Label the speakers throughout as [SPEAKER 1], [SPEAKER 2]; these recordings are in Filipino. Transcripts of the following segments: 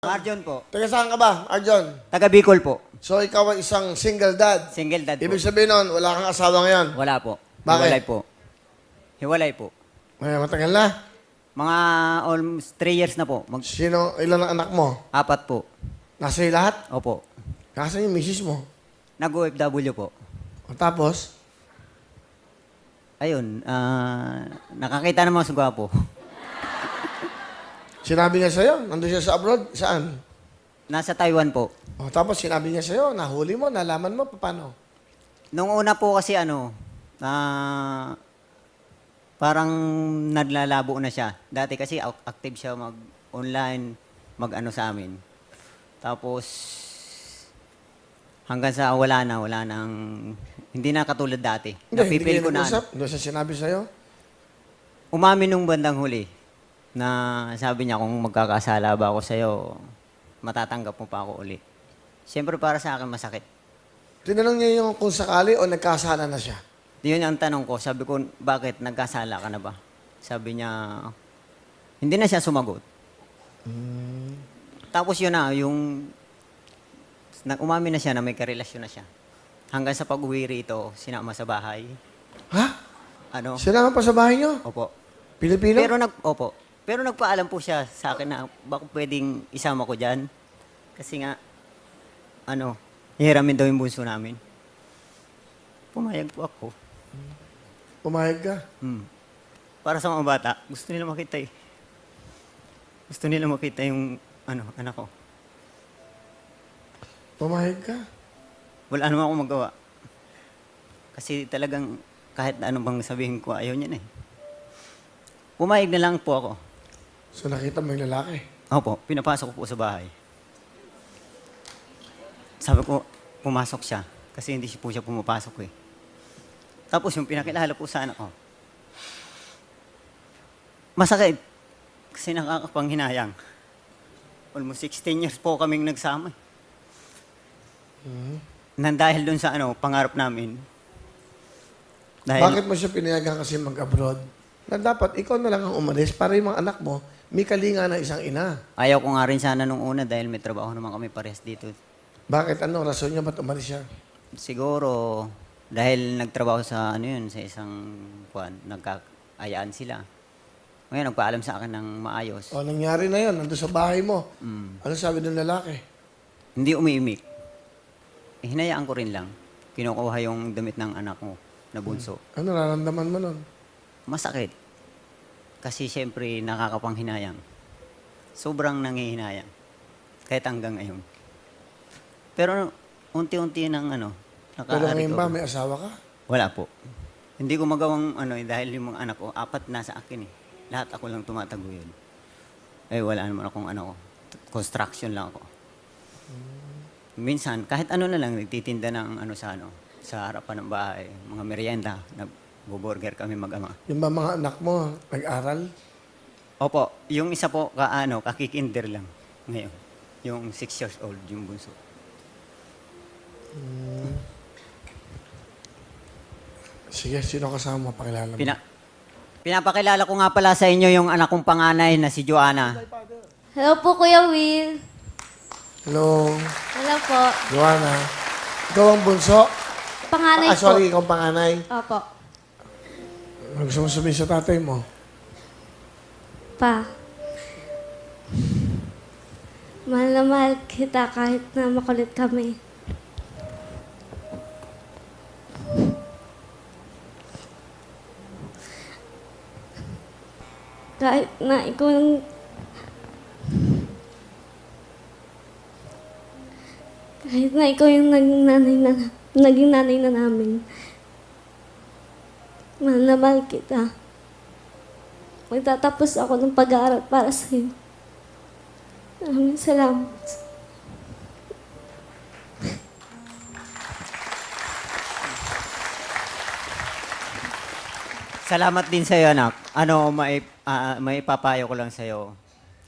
[SPEAKER 1] Arjon po.
[SPEAKER 2] Taga saan ka ba, Arjon?
[SPEAKER 1] Taga Bicol po.
[SPEAKER 2] So, ikaw ay isang single dad.
[SPEAKER 1] Single dad po.
[SPEAKER 2] Ibig sabihin nun, wala kang asawa ngayon.
[SPEAKER 1] Wala po.
[SPEAKER 2] Bakit?
[SPEAKER 1] Hiwalay po. Hiwalay po.
[SPEAKER 2] Ay, matagal na.
[SPEAKER 1] Mga almost 3 years na po.
[SPEAKER 2] Ilan ang anak mo?
[SPEAKER 1] 4 po.
[SPEAKER 2] Nasa iyo lahat?
[SPEAKER 1] Opo.
[SPEAKER 2] Nasaan yung misis mo?
[SPEAKER 1] Nag-OFW po.
[SPEAKER 2] O, tapos?
[SPEAKER 1] Ayun, nakakita naman sa gwapo.
[SPEAKER 2] Sinabi niya sa'yo? Nandun siya sa abroad? Saan?
[SPEAKER 1] Nasa Taiwan po.
[SPEAKER 2] O, tapos sinabi niya sa'yo, nahuli mo, nalaman mo, paano?
[SPEAKER 1] Nung una po kasi parang naglalabo na siya. Dati kasi active siya mag-online, mag-ano sa amin. Tapos, hanggang sa wala nang, hindi na katulad dati. Napipil ko na.
[SPEAKER 2] Hindi siya sinabi sa'yo?
[SPEAKER 1] Umamin nung bandang huli na sabi niya kung magkakasala ba ako sa'yo, matatanggap mo pa ako uli. Siyempre para sa akin masakit.
[SPEAKER 2] Tinanong niya yung kung sakali o nagkasala na siya?
[SPEAKER 1] Yun ang tanong ko. Sabi ko, bakit nagkasala ka na ba? Sabi niya, hindi na siya sumagot. Tapos yun na, umamin na siya na may karelasyon na siya. Hanggang sa pag-uwi rito, sinama sa bahay.
[SPEAKER 2] Ha?
[SPEAKER 1] Ano?
[SPEAKER 2] Sinama pa sa bahay niyo?
[SPEAKER 1] Opo.
[SPEAKER 2] Pilipino?
[SPEAKER 1] Opo. Pero nagpaalam po siya sa akin na baka pwedeng isama ko dyan. Kasi nga, hihiramin daw yung bunso namin. Pumayag po ako.
[SPEAKER 2] Pumayag ka?
[SPEAKER 1] Para sa mga bata, gusto nila makita eh. Gusto nila makita yung anak ko.
[SPEAKER 2] Pumayag ka?
[SPEAKER 1] Wala naman akong magawa. Kasi talagang kahit ano bang sabihin ko, ayaw niya na eh. Pumayag na lang po ako.
[SPEAKER 2] So nakita mo yung lalaki?
[SPEAKER 1] Opo, pinapasok ko po sa bahay. Sabi ko, pumasok siya. Kasi hindi po siya pumapasok eh. Tapos yung pinakilala po sa anak ko, masakit. Kasi nakakapanghinayang. Almost 16 years po kaming nagsama. Nang dahil dun sa pangarap namin.
[SPEAKER 2] Bakit mo siya pinayagan kasi mag-abroad? Na dapat ikaw na lang ang umalis para yung mga anak mo, may kalinga na isang ina.
[SPEAKER 1] Ayaw ko nga rin sana nung una dahil may trabaho naman kami parehas dito.
[SPEAKER 2] Bakit? Ano? Rason niya ba't umalis siya?
[SPEAKER 1] Siguro, dahil nagtrabaho sa sa isang nagkakayaan sila. Ngayon, nagpaalam sa akin ng maayos.
[SPEAKER 2] O, nangyari na yun. Nandun sa bahay mo. Ano sabi ng lalaki?
[SPEAKER 1] Hindi umiimik. Hinayaan ko rin lang. Kinukuha yung damit ng anak mo na bunso.
[SPEAKER 2] Ano nararamdaman mo nun?
[SPEAKER 1] Masakit. Kasi siyempre, nakakapanghinayang. Sobrang nangihinayang. Kahit hanggang ngayon. Pero unti-unti nang
[SPEAKER 2] Pero ngayon ba, may asawa ka?
[SPEAKER 1] Wala po. Hindi ko magawang dahil yung mga anak ko, 4 nasa akin eh. Lahat ako lang tumataguyod. Eh, wala naman akong construction lang ako. Minsan, kahit na lang, nagtitinda ng sa harapan ng bahay, mga merienda, nag-burger kami mag-ama.
[SPEAKER 2] Yung ba mga anak mo, nag-aral?
[SPEAKER 1] Opo, yung isa po, kakikinder lang ngayon. Yung 6 years old, yung bunso.
[SPEAKER 2] Sige, sino kasama mo? Pakilala mo.
[SPEAKER 1] Pinapakilala ko nga pala sa inyo yung anak kong panganay na si Joanna.
[SPEAKER 3] Hello po, Kuya Will.
[SPEAKER 2] Hello.
[SPEAKER 3] Hello po.
[SPEAKER 2] Joanna. Ikaw ang bunso?
[SPEAKER 3] Panganay po.
[SPEAKER 2] Sorry, ikaw ang panganay.
[SPEAKER 3] Opo.
[SPEAKER 2] Gusto mo sabihin sa tatay mo?
[SPEAKER 3] Pa. Mahal na mahal kita kahit na makulit kami. Kahit na ikaw yung naging nanay na namin. Mahal na mahal kita. Magtatapos ako ng pag-aaral para sa'yo. Maraming salamat.
[SPEAKER 1] Salamat din sa'yo, anak. May papayo ko lang sa'yo.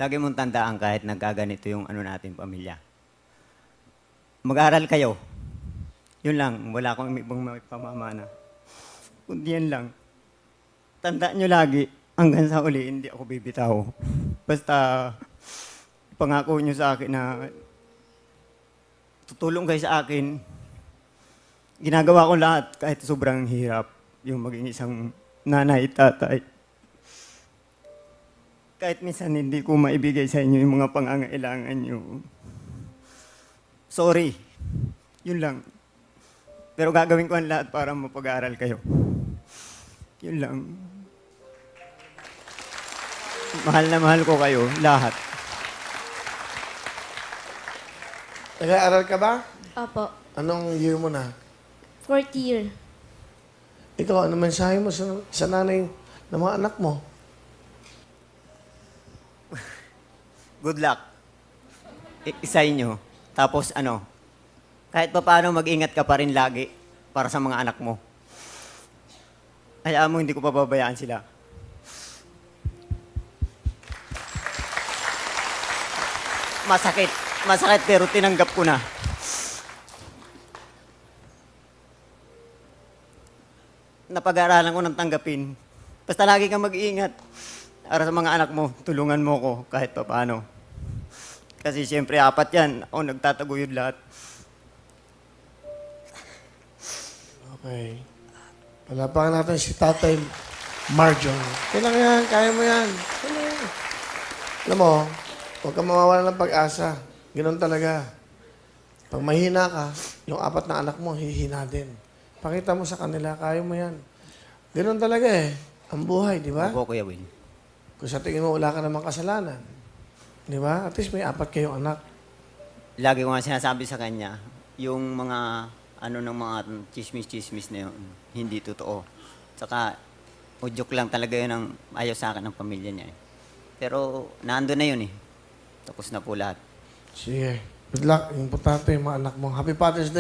[SPEAKER 1] Lagi mong tandaan kahit nagkaganito yung natin, pamilya. Mag-aral kayo. Yun lang. Wala akong ibang pamamana. Kundi yan lang. Tandaan nyo lagi, hanggang sa uli, hindi ako bibitaw. Basta, pangako niyo sa akin na tutulong kayo sa akin. Ginagawa ko lahat kahit sobrang hirap yung maging isang nanay, tatay. Kahit minsan hindi ko maibigay sa inyo yung mga pangangailangan niyo. Sorry. Yun lang. Pero gagawin ko ang lahat para mapag-aaral kayo. Yun lang. Mahal na mahal ko kayo, lahat.
[SPEAKER 2] Nag-aaral ka ba?
[SPEAKER 3] Opo.
[SPEAKER 2] Anong year mo na?
[SPEAKER 3] 4th year.
[SPEAKER 2] Ikaw, ano mensahe mo sa nanay ng mga anak mo?
[SPEAKER 1] Good luck. Isa inyo. Tapos kahit pa paano mag-ingat ka pa rin lagi para sa mga anak mo. Hayaan mo, hindi ko pababayaan sila. Masakit. Masakit pero tinanggap ko na. Napag-aaralan ko ng tanggapin. Basta lagi kang mag-iingat. Para sa mga anak mo, tulungan mo ko kahit pa paano. Kasi siyempre, 4 yan. Ako nagtataguyod lahat.
[SPEAKER 2] Okay. Palapakan natin si Tatay Marjon. Kailangan yan, kaya mo yan. Alam mo, huwag kang mawawala ng pag-asa. Ganun talaga. Pag mahina ka, yung 4 na anak mo, hihina din. Pakita mo sa kanila, kaya mo yan. Ganun talaga eh. Ang buhay, di ba?
[SPEAKER 1] Opo, Kuya Will.
[SPEAKER 2] Kung sa tingin mo wala ka namang kasalanan. Di ba? At least may 4 kayong anak.
[SPEAKER 1] Lagi ko nga sinasabi sa kanya, yung mga ng mga chismis-chismis na yun, hindi totoo. Saka, joke lang talaga yun ang ayaw sa akin ng pamilya niya. Pero, nando na yun eh. Tapos na po lahat.
[SPEAKER 2] Sige. Good luck. Importante yung mga anak mo. Happy Father's Day.